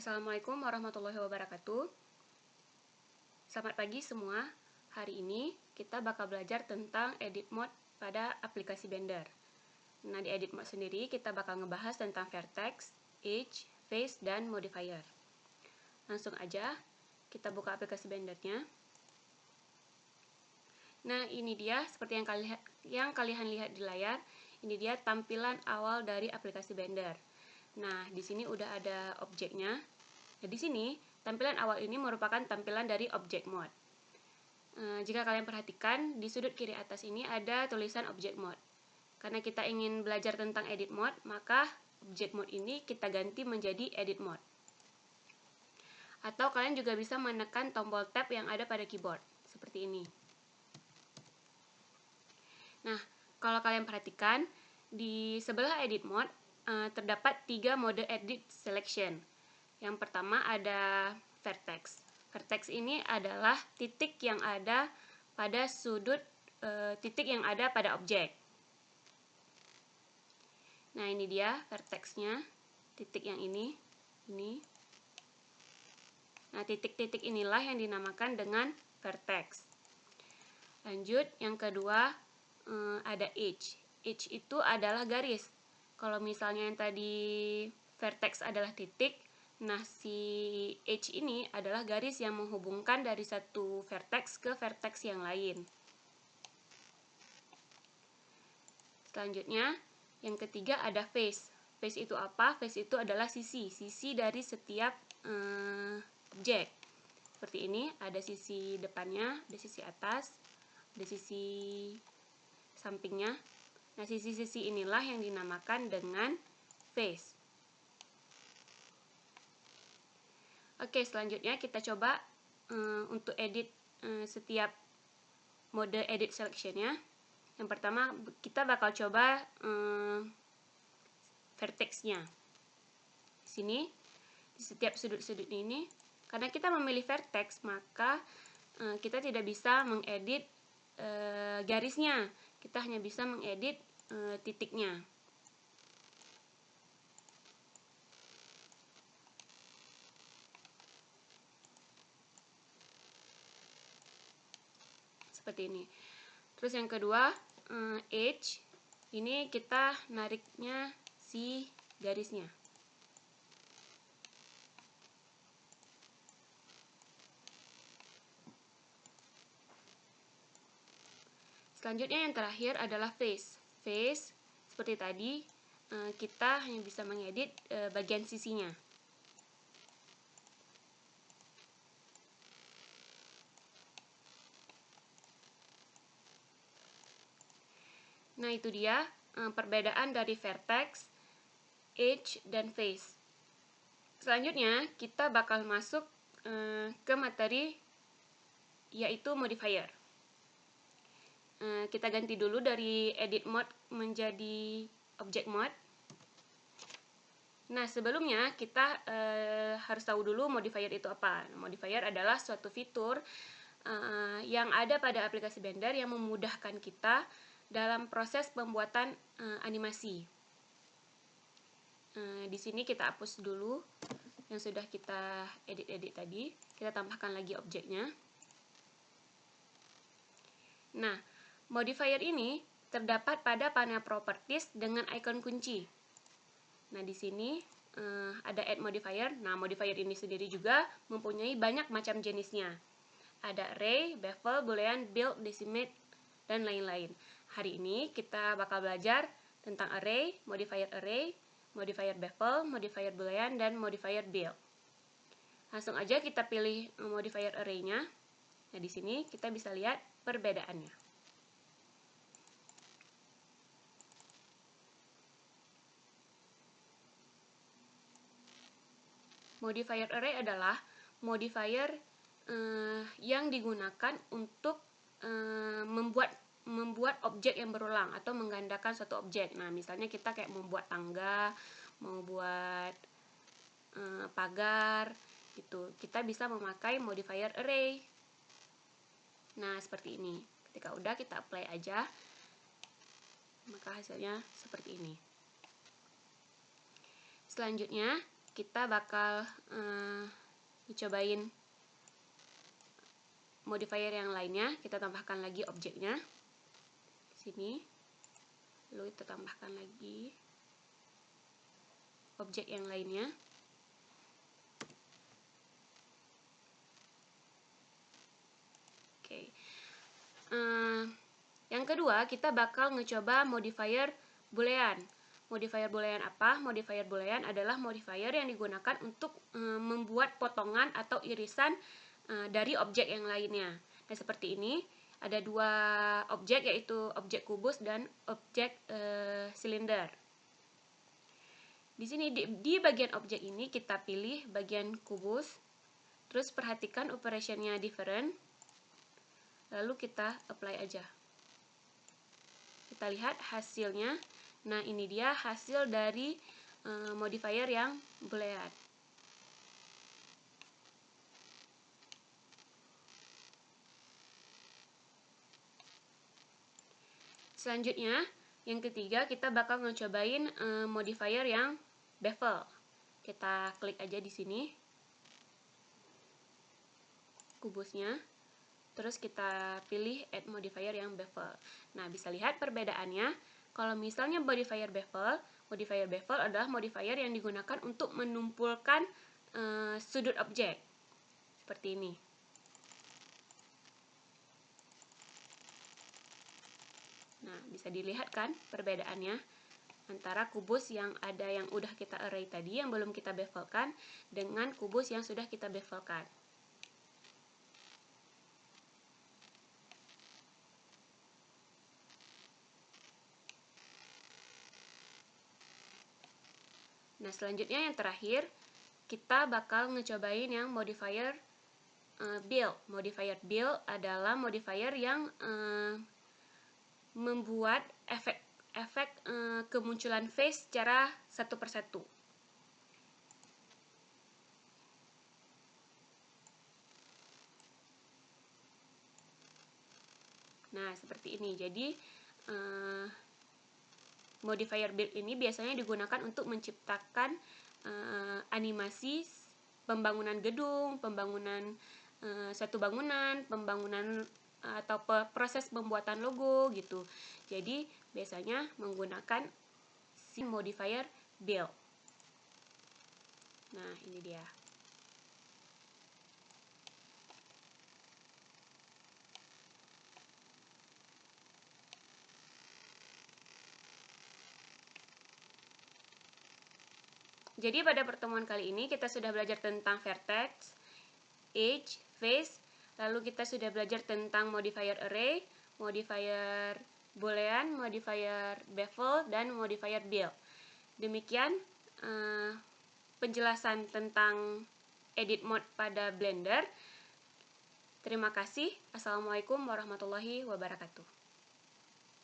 Assalamualaikum warahmatullahi wabarakatuh. Selamat pagi semua. Hari ini kita bakal belajar tentang edit mode pada aplikasi Blender. Nah, di edit mode sendiri kita bakal ngebahas tentang vertex, edge, face, dan modifier. Langsung aja kita buka aplikasi Blendernya. Nah, ini dia seperti yang kalian lihat di layar. Ini dia tampilan awal dari aplikasi Blender. Nah, di sini udah ada objeknya. Nah, di sini tampilan awal ini merupakan tampilan dari object mode. Jika kalian perhatikan, di sudut kiri atas ini ada tulisan object mode. Karena kita ingin belajar tentang edit mode, maka object mode ini kita ganti menjadi edit mode. Atau kalian juga bisa menekan tombol tab yang ada pada keyboard, seperti ini. Nah, kalau kalian perhatikan, di sebelah edit mode terdapat 3 mode edit selection. Yang pertama ada vertex. Vertex ini adalah titik yang ada pada sudut titik yang ada pada objek. Nah, ini dia vertexnya, titik yang ini. Nah, titik-titik inilah yang dinamakan dengan vertex. Lanjut, yang kedua ada edge. Edge itu adalah garis. Kalau misalnya yang tadi vertex adalah titik, nah si edge ini adalah garis yang menghubungkan dari satu vertex ke vertex yang lain. Selanjutnya, yang ketiga ada face. Face itu apa? Face itu adalah sisi dari setiap objek. Seperti ini, ada sisi depannya, ada sisi atas, ada sisi sampingnya. Nah, sisi-sisi inilah yang dinamakan dengan face. Oke, selanjutnya kita coba untuk edit setiap mode edit selectionnya. Yang pertama, kita bakal coba vertexnya. Di sini, di setiap sudut-sudut ini, karena kita memilih vertex, maka kita tidak bisa mengedit garisnya. Kita hanya bisa mengedit titiknya. Seperti ini. Terus yang kedua, edge. Ini kita nariknya si garisnya. Selanjutnya yang terakhir adalah face. Face, seperti tadi, kita hanya bisa mengedit bagian sisinya. Nah, itu dia perbedaan dari vertex, edge, dan face. Selanjutnya, kita bakal masuk ke materi, yaitu modifier. Kita ganti dulu dari edit mode menjadi object mode. Nah, sebelumnya kita harus tahu dulu modifier itu apa. Modifier adalah suatu fitur yang ada pada aplikasi Blender yang memudahkan kita dalam proses pembuatan animasi. Di sini kita hapus dulu yang sudah kita edit tadi. Kita tambahkan lagi objeknya. Nah, modifier ini terdapat pada panel properties dengan icon kunci. Nah, di sini ada add modifier. Nah, modifier ini sendiri juga mempunyai banyak macam jenisnya. Ada array, bevel, boolean, build, decimate, dan lain-lain. Hari ini kita bakal belajar tentang array, modifier bevel, modifier boolean, dan modifier build. Langsung aja kita pilih modifier array-nya. Nah, di sini kita bisa lihat perbedaannya. Modifier array adalah modifier yang digunakan untuk membuat objek yang berulang atau menggandakan suatu objek. Nah, misalnya kita kayak membuat tangga, membuat pagar, gitu. Kita bisa memakai modifier array. Nah, seperti ini. Ketika udah, kita apply aja, maka hasilnya seperti ini. Selanjutnya, kita bakal cobain modifier yang lainnya. Kita tambahkan lagi objeknya sini, lalu kita tambahkan lagi objek yang lainnya. Oke. Yang kedua, kita bakal ngecoba modifier boolean. Modifier boolean apa? Modifier boolean adalah modifier yang digunakan untuk membuat potongan atau irisan dari objek yang lainnya. Nah, seperti ini ada dua objek, yaitu objek kubus dan objek silinder. Di sini di bagian objek ini kita pilih bagian kubus, terus perhatikan operationnya different, lalu kita apply aja. Kita lihat hasilnya. Nah, ini dia hasil dari modifier yang boolean. Selanjutnya, yang ketiga, kita bakal ngecobain modifier yang bevel. Kita klik aja di sini kubusnya, terus kita pilih add modifier yang bevel. Nah, bisa lihat perbedaannya. Kalau misalnya modifier bevel adalah modifier yang digunakan untuk menumpulkan sudut objek seperti ini. Nah, bisa dilihat kan perbedaannya antara kubus yang ada yang udah kita array tadi, yang belum kita bevelkan, dengan kubus yang sudah kita bevelkan. Nah, selanjutnya yang terakhir, kita bakal ngecobain yang modifier build. Modifier build adalah modifier yang membuat efek kemunculan face secara satu persatu. Nah, seperti ini. Jadi modifier build ini biasanya digunakan untuk menciptakan animasi pembangunan gedung, pembangunan suatu bangunan, pembangunan atau proses pembuatan logo gitu. Jadi biasanya menggunakan si modifier build. Nah, ini dia. Jadi pada pertemuan kali ini kita sudah belajar tentang vertex, edge, face, lalu kita sudah belajar tentang modifier array, modifier boolean, modifier bevel, dan modifier build. Demikian penjelasan tentang edit mode pada Blender. Terima kasih. Assalamualaikum warahmatullahi wabarakatuh.